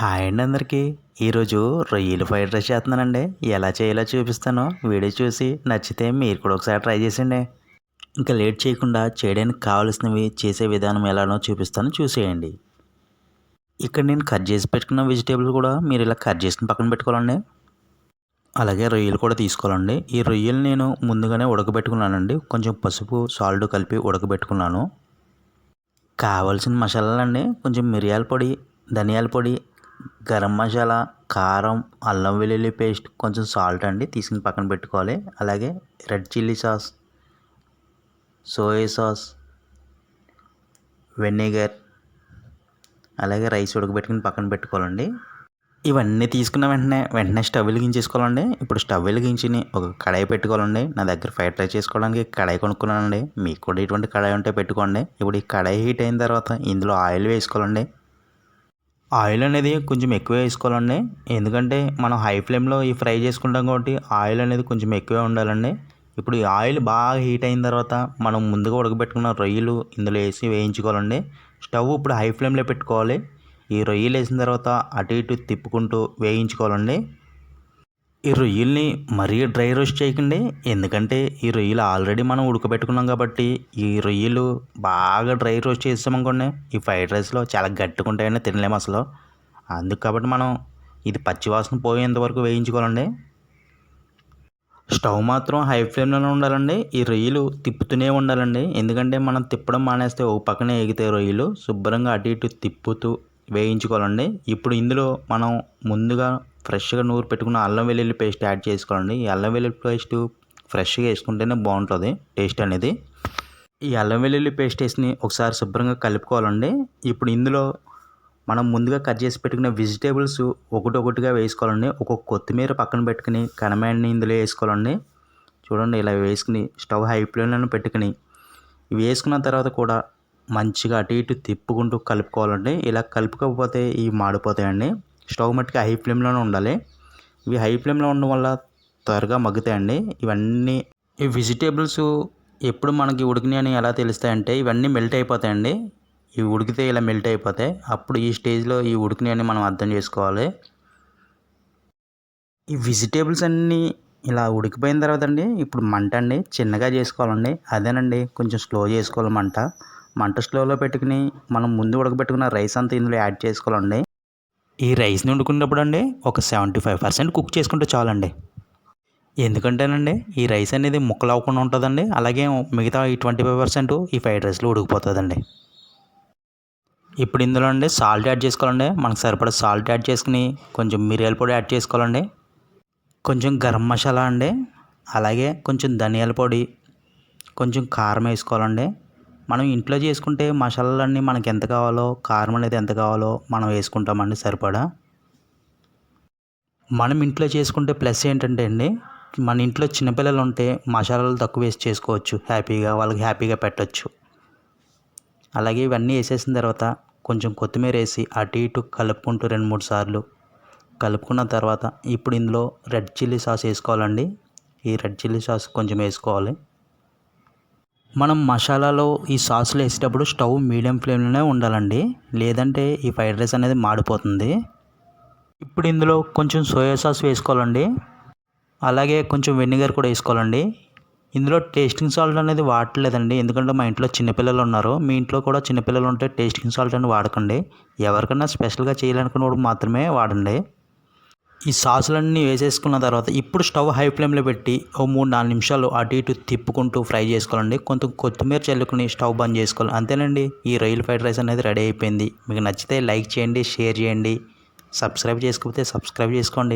Hi అండి అందరికీ. ఈరోజు రొయ్యలు ఫ్రైడ్ రైస్ చేస్తున్నానండి. ఎలా చేయాలో చూపిస్తాను. వీడియో చూసి నచ్చితే మీరు కూడా ఒకసారి ట్రై చేసేయండి. ఇంకా లేట్ చేయకుండా చేయడానికి కావాల్సినవి చేసే విధానం ఎలానో చూపిస్తాను, చూసేయండి. ఇక్కడ నేను కట్ చేసి పెట్టుకున్న వెజిటేబుల్ కూడా మీరు ఇలా కట్ చేసుకుని పక్కన పెట్టుకోవాలండి. అలాగే రొయ్యలు కూడా తీసుకోవాలండి. ఈ రొయ్యలు నేను ముందుగానే ఉడకబెట్టుకున్నానండి. కొంచెం పసుపు సాల్ట్ కలిపి ఉడకబెట్టుకున్నాను. కావాల్సిన మసాలాలండి, కొంచెం మిరియాల పొడి, ధనియాల పొడి, గరం మసాలా, కారం, అల్లం వెల్లుల్లి పేస్ట్, కొంచెం సాల్ట్ అండి తీసుకుని పక్కన పెట్టుకోవాలి. అలాగే red chilli sauce, soya sauce, vinegar, అలాగే రైస్ ఉడకబెట్టుకుని పక్కన పెట్టుకోవాలండి. ఇవన్నీ తీసుకున్న వెంటనే స్టవ్ వెలిగించేసుకోవాలండి. ఇప్పుడు స్టవ్ వెలిగించి ఒక కడాయి పెట్టుకోవాలండి. నా దగ్గర ఫ్రైడ్ రైస్ చేసుకోవడానికి కడాయి కొనుక్కున్నానండి. మీకు కూడా ఇటువంటి కడాయి ఉంటే పెట్టుకోండి. ఇప్పుడు ఈ కడాయి హీట్ అయిన తర్వాత ఇందులో ఆయిల్ వేసుకోవాలండి. ఆయిల్ అనేది కొంచెం ఎక్కువ వేసుకోవాలండి. ఎందుకంటే మనం హై ఫ్లేమ్లో ఈ ఫ్రై చేసుకుంటాం కాబట్టి ఆయిల్ అనేది కొంచెం ఎక్కువే ఉండాలండి. ఇప్పుడు ఈ ఆయిల్ బాగా హీట్ అయిన తర్వాత మనం ముందుగా ఉడకబెట్టుకున్న రొయ్యలు ఇందులో వేసి వేయించుకోవాలండి. స్టవ్ ఇప్పుడు హై ఫ్లేమ్లో పెట్టుకోవాలి. ఈ రొయ్యలు వేసిన తర్వాత అటు ఇటు తిప్పుకుంటూ వేయించుకోవాలండి. ఈ రొయ్యల్ని మరీ డ్రై రోస్ట్ చేయకండి. ఎందుకంటే ఈ రొయ్యలు ఆల్రెడీ మనం ఉడకబెట్టుకున్నాం కాబట్టి ఈ రొయ్యలు బాగా డ్రై రోస్ట్ చేసామనుకోండి ఈ ఫ్రైడ్ రైస్లో చాలా గట్టిగా ఉంటాయని తినలేము అసలు. అందుకు కాబట్టి మనం ఇది పచ్చివాసన పోయేంత వరకు వేయించుకోవాలండి. స్టవ్ మాత్రం హై ఫ్లేమ్లోనే ఉండాలండి. ఈ రొయ్యలు తిప్పుతూనే ఉండాలండి. ఎందుకంటే మనం తిప్పడం మానేస్తే ఒక పక్కనే ఎగితే రొయ్యలు శుభ్రంగా అటు ఇటు తిప్పుతూ వేయించుకోవాలండి. ఇప్పుడు ఇందులో మనం ముందుగా ఫ్రెష్గా నూరు పెట్టుకున్న అల్లం వెల్లుల్లి పేస్ట్ యాడ్ చేసుకోవాలండి. ఈ అల్లం వెల్లుల్లి పేస్ట్ ఫ్రెష్గా వేసుకుంటేనే బాగుంటుంది టేస్ట్ అనేది. ఈ అల్లం వెల్లుల్లి పేస్ట్ వేసి ఒకసారి శుభ్రంగా కలుపుకోవాలండి. ఇప్పుడు ఇందులో మనం ముందుగా కట్ చేసి పెట్టుకున్న వెజిటేబుల్స్ ఒకటొకటిగా వేసుకోవాలండి. ఒక్కొక్క కొత్తిమీర పక్కన పెట్టుకుని కనమేడిని ఇందులో వేసుకోవాలండి. చూడండి ఇలా వేసుకుని స్టవ్ హై ఫ్లేమ్లో పెట్టుకుని ఇవి వేసుకున్న తర్వాత కూడా మంచిగా అటు ఇటు తిప్పుకుంటూ కలుపుకోవాలండి. ఇలా కలుపుకోకపోతే ఇవి మాడిపోతాయండి. స్టవ్ మట్టుకు హై ఫ్లేమ్లోనే ఉండాలి. ఇవి హై ఫ్లేమ్లో ఉండడం వల్ల త్వరగా మగ్గుతాయండి. ఇవన్నీ ఈ వెజిటేబుల్స్ ఎప్పుడు మనకి ఉడికినాయి అని ఎలా తెలుస్తాయంటే ఇవన్నీ మెల్ట్ అయిపోతాయండి. ఇవి ఉడికితే ఇలా మెల్ట్ అయిపోతాయి. అప్పుడు ఈ స్టేజ్లో ఈ ఉడికినాయి అని మనం అర్థం చేసుకోవాలి. ఈ వెజిటేబుల్స్ అన్నీ ఇలా ఉడికిపోయిన తర్వాత అండి ఇప్పుడు మంట అండి చిన్నగా చేసుకోవాలండి. అదేనండి కొంచెం స్లో చేసుకోవాలి మంట స్లోలో పెట్టుకుని మనం ముందు ఉడకబెట్టుకున్న రైస్ అంతా ఇందులో యాడ్ చేసుకోవాలండి. ఈ రైస్ని వండుకున్నప్పుడు అండి ఒక 75% కుక్ చేసుకుంటే చాలండి. ఎందుకంటేనండి ఈ రైస్ అనేది ముక్కలు అవ్వకుండా ఉంటుందండి. అలాగే మిగతా ఈ 25% ఈ ఫ్రైడ్ రైస్లో ఉడికిపోతుందండి. ఇప్పుడు ఇందులో అండి సాల్ట్ యాడ్ చేసుకోవాలండి. మనకు సరిపడా సాల్ట్ యాడ్ చేసుకుని కొంచెం మిరియాల పొడి యాడ్ చేసుకోవాలండి. కొంచెం గరం మసాలా అండి, అలాగే కొంచెం ధనియాల పొడి, కొంచెం కారం వేసుకోవాలండి. మనం ఇంట్లో చేసుకుంటే మసాలాలన్నీ మనకి ఎంత కావాలో కారం అనేది ఎంత కావాలో మనం వేసుకుంటామండి సరిపడా. మనం ఇంట్లో చేసుకుంటే ప్లస్ ఏంటంటే అండి మన ఇంట్లో చిన్నపిల్లలు ఉంటే మసాలాలు తక్కువ వేసి చేసుకోవచ్చు. వాళ్ళకి హ్యాపీగా పెట్టచ్చు. అలాగే ఇవన్నీ వేసేసిన తర్వాత కొంచెం కొత్తిమీర వేసి అటు ఇటు కలుపుకుంటూ 2-3 సార్లు కలుపుకున్న తర్వాత ఇప్పుడు ఇందులో రెడ్ చిల్లీ సాస్ వేసుకోవాలండి. ఈ రెడ్ చిల్లీ సాస్ కొంచెం వేసుకోవాలి. మనం మసాలాలో ఈ సాసులు వేసేటప్పుడు స్టవ్ మీడియం ఫ్లేమ్లోనే ఉండాలండి. లేదంటే ఈ ఫ్రైడ్ రైస్ అనేది మాడిపోతుంది. ఇప్పుడు ఇందులో కొంచెం సోయా సాస్ వేసుకోవాలండి. అలాగే కొంచెం వెనిగర్ కూడా వేసుకోవాలండి. ఇందులో టేస్టింగ్ సాల్ట్ అనేది వాడట్లేదండి. ఎందుకంటే మా ఇంట్లో చిన్నపిల్లలు ఉన్నారు. మీ ఇంట్లో కూడా చిన్నపిల్లలు ఉంటే టేస్టింగ్ సాల్ట్ అనేది వాడకండి. ఎవరికైనా స్పెషల్గా చేయాలనుకున్నప్పుడు మాత్రమే వాడండి. ఈ సాసులన్నీ వేసేసుకున్న తర్వాత ఇప్పుడు స్టవ్ హై ఫ్లేమ్లో పెట్టి ఓ 3-4 నిమిషాలు అటు ఇటు తిప్పుకుంటూ ఫ్రై చేసుకోవాలండి. కొంచెం కొత్తిమీర చల్లుకుని స్టవ్ బంద్ చేసుకోవాలి. అంతేనండి, ఈ రొయ్యల ఫ్రైడ్ రైస్ అనేది రెడీ అయిపోయింది. మీకు నచ్చితే లైక్ చేయండి, షేర్ చేయండి, సబ్స్క్రైబ్ చేసుకోకపోతే సబ్స్క్రైబ్ చేసుకోండి.